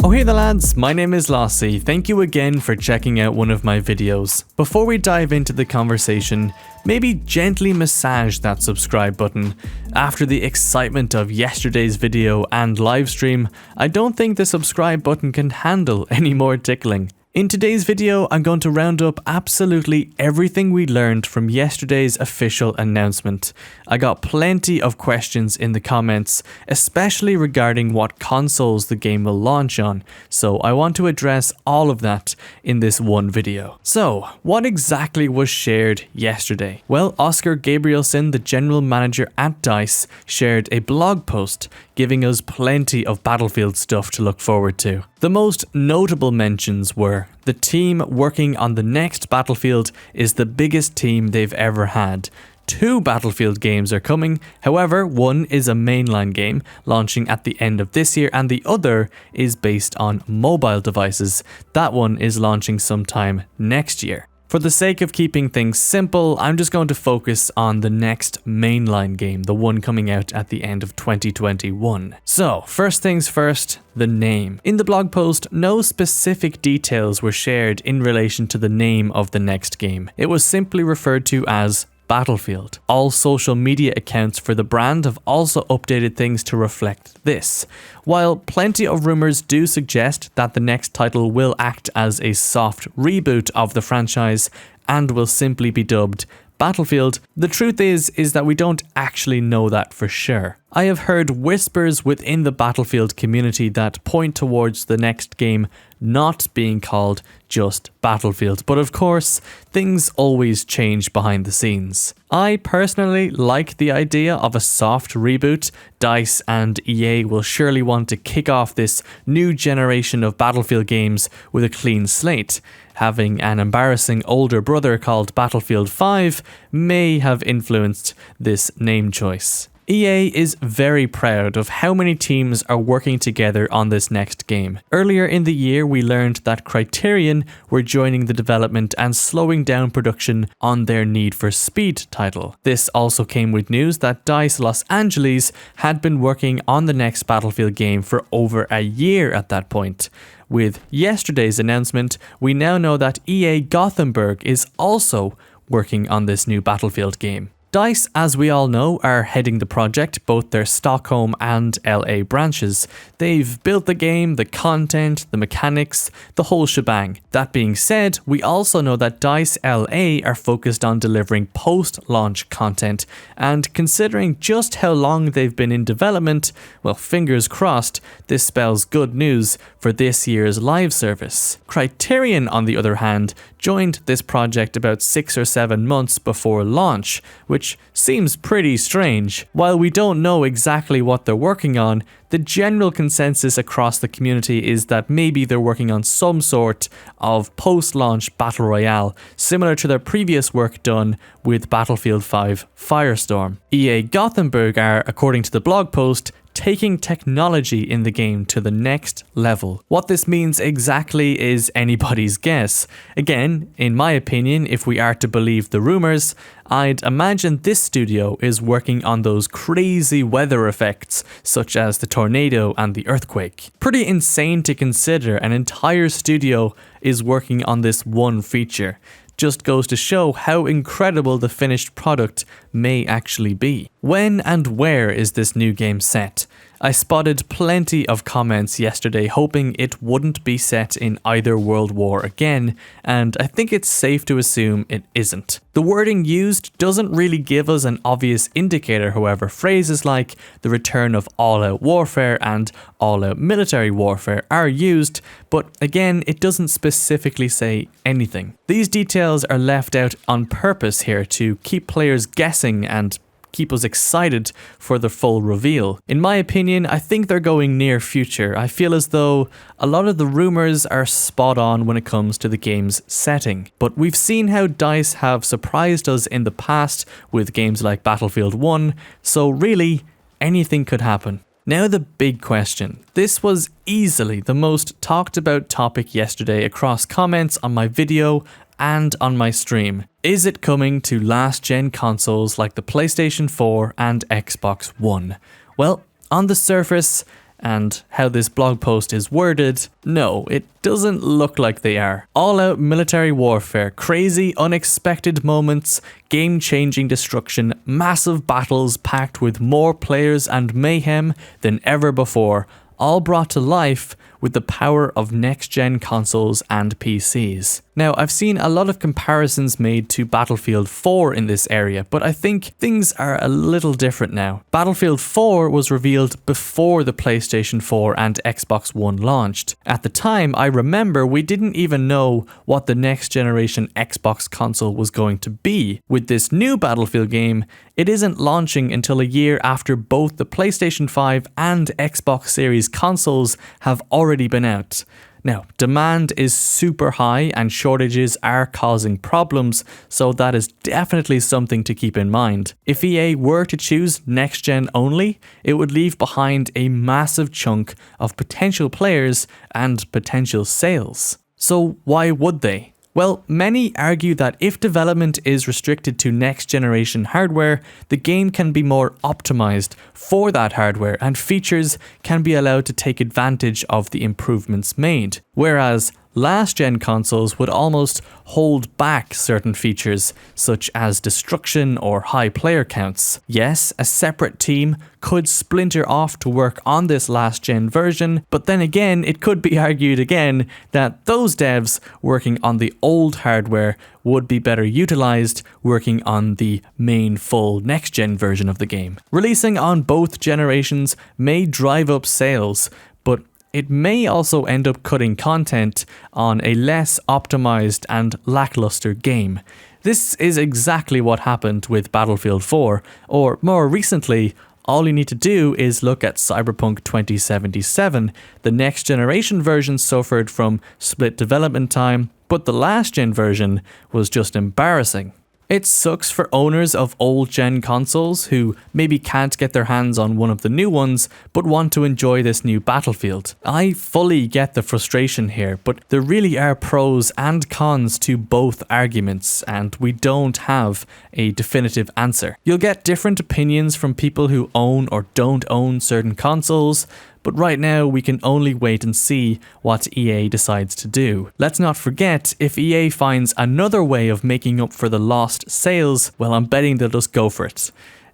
Oh hey there lads, my name is Lassie. Thank you again for checking out one of my videos. Before we dive into the conversation, maybe gently massage that subscribe button. After the excitement of yesterday's video and livestream, I don't think the subscribe button can handle any more tickling. In today's video, I'm going to round up absolutely everything we learned from yesterday's official announcement. I got plenty of questions in the comments, especially regarding what consoles the game will launch on, so I want to address all of that in this one video. So, what exactly was shared yesterday? Well, Oscar Gabrielson, the general manager at DICE, shared a blog post giving us plenty of Battlefield stuff to look forward to. The most notable mentions were the team working on the next Battlefield is the biggest team they've ever had. 2 Battlefield games are coming, however, one is a mainline game launching at the end of this year and the other is based on mobile devices. That one is launching sometime next year. For the sake of keeping things simple, I'm just going to focus on the next mainline game, the one coming out at the end of 2021. So, first things first, the name. In the blog post, no specific details were shared in relation to the name of the next game. It was simply referred to as Battlefield. All social media accounts for the brand have also updated things to reflect this. While plenty of rumors do suggest that the next title will act as a soft reboot of the franchise and will simply be dubbed Battlefield, the truth is that we don't actually know that for sure. I have heard whispers within the Battlefield community that point towards the next game not being called just Battlefield, but of course, things always change behind the scenes. I personally like the idea of a soft reboot. DICE and EA will surely want to kick off this new generation of Battlefield games with a clean slate. Having an embarrassing older brother called Battlefield 5 may have influenced this name choice. EA is very proud of how many teams are working together on this next game. Earlier in the year, we learned that Criterion were joining the development and slowing down production on their Need for Speed title. This also came with news that DICE Los Angeles had been working on the next Battlefield game for over a year at that point. With yesterday's announcement, we now know that EA Gothenburg is also working on this new Battlefield game. DICE, as we all know, are heading the project, both their Stockholm and LA branches. They've built the game, the content, the mechanics, the whole shebang. That being said, we also know that DICE LA are focused on delivering post-launch content, and considering just how long they've been in development, well, fingers crossed, this spells good news for this year's live service. Criterion, on the other hand, joined this project about 6 or 7 months before launch, which seems pretty strange. While we don't know exactly what they're working on, the general consensus across the community is that maybe they're working on some sort of post-launch battle royale, similar to their previous work done with Battlefield 5 Firestorm. EA Gothenburg are, according to the blog post, taking technology in the game to the next level. What this means exactly is anybody's guess. Again, in my opinion, if we are to believe the rumors, I'd imagine this studio is working on those crazy weather effects, such as the tornado and the earthquake. Pretty insane to consider an entire studio is working on this one feature. Just goes to show how incredible the finished product may actually be. When and where is this new game set? I spotted plenty of comments yesterday hoping it wouldn't be set in either World War again, and I think it's safe to assume it isn't. The wording used doesn't really give us an obvious indicator, however. Phrases like the return of all-out warfare and all-out military warfare are used, but again, it doesn't specifically say anything. These details are left out on purpose here to keep players guessing and keep us excited for the full reveal. In my opinion, I think they're going near future. I feel as though a lot of the rumors are spot on when it comes to the game's setting. But we've seen how DICE have surprised us in the past with games like Battlefield 1, so really, anything could happen. Now the big question. This was easily the most talked about topic yesterday across comments on my video and on my stream. Is it coming to last-gen consoles like the PlayStation 4 and Xbox One? Well, on the surface, and how this blog post is worded, no, it doesn't look like they are. All-out military warfare, crazy, unexpected moments, game-changing destruction, massive battles packed with more players and mayhem than ever before, all brought to life with the power of next-gen consoles and PCs. Now, I've seen a lot of comparisons made to Battlefield 4 in this area, but I think things are a little different now. Battlefield 4 was revealed before the PlayStation 4 and Xbox One launched. At the time, I remember we didn't even know what the next generation Xbox console was going to be. With this new Battlefield game, it isn't launching until a year after both the PlayStation 5 and Xbox Series consoles have already been out. Now, demand is super high and shortages are causing problems, so that is definitely something to keep in mind. If EA were to choose next gen only, it would leave behind a massive chunk of potential players and potential sales. So why would they? Well, many argue that if development is restricted to next generation hardware, the game can be more optimized for that hardware and features can be allowed to take advantage of the improvements made. Whereas last gen consoles would almost hold back certain features such as destruction or high player counts. Yes, a separate team could splinter off to work on this last gen version, but then again it could be argued again that those devs working on the old hardware would be better utilized working on the main full next gen version of the game. Releasing on both generations may drive up sales, but it may also end up cutting content on a less optimized and lackluster game. This is exactly what happened with Battlefield 4, or more recently, all you need to do is look at Cyberpunk 2077. The next generation version suffered from split development time, but the last gen version was just embarrassing. It sucks for owners of old gen consoles who maybe can't get their hands on one of the new ones but want to enjoy this new Battlefield. I fully get the frustration here, but there really are pros and cons to both arguments and we don't have a definitive answer. You'll get different opinions from people who own or don't own certain consoles, but right now we can only wait and see what EA decides to do. Let's not forget, if EA finds another way of making up for the lost sales, well, I'm betting they'll just go for it.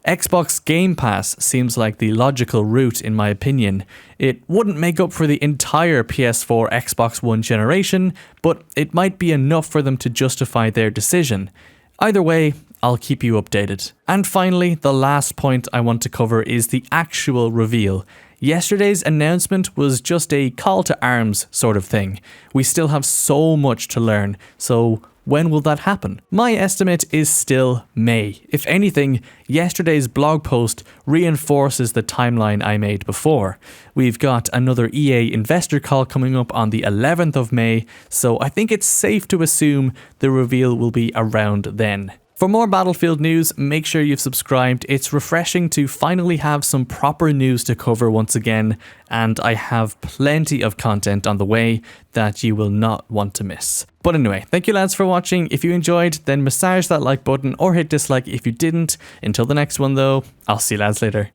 Xbox Game Pass seems like the logical route in my opinion. It wouldn't make up for the entire PS4 Xbox One generation, but it might be enough for them to justify their decision. Either way, I'll keep you updated. And finally, the last point I want to cover is the actual reveal. Yesterday's announcement was just a call to arms sort of thing. We still have so much to learn, so when will that happen? My estimate is still May. If anything, yesterday's blog post reinforces the timeline I made before. We've got another EA investor call coming up on the 11th of May, so I think it's safe to assume the reveal will be around then. For more Battlefield news, make sure you've subscribed. It's refreshing to finally have some proper news to cover once again, and I have plenty of content on the way that you will not want to miss. But anyway, thank you lads for watching. If you enjoyed, then massage that like button or hit dislike if you didn't. Until the next one though, I'll see you lads later.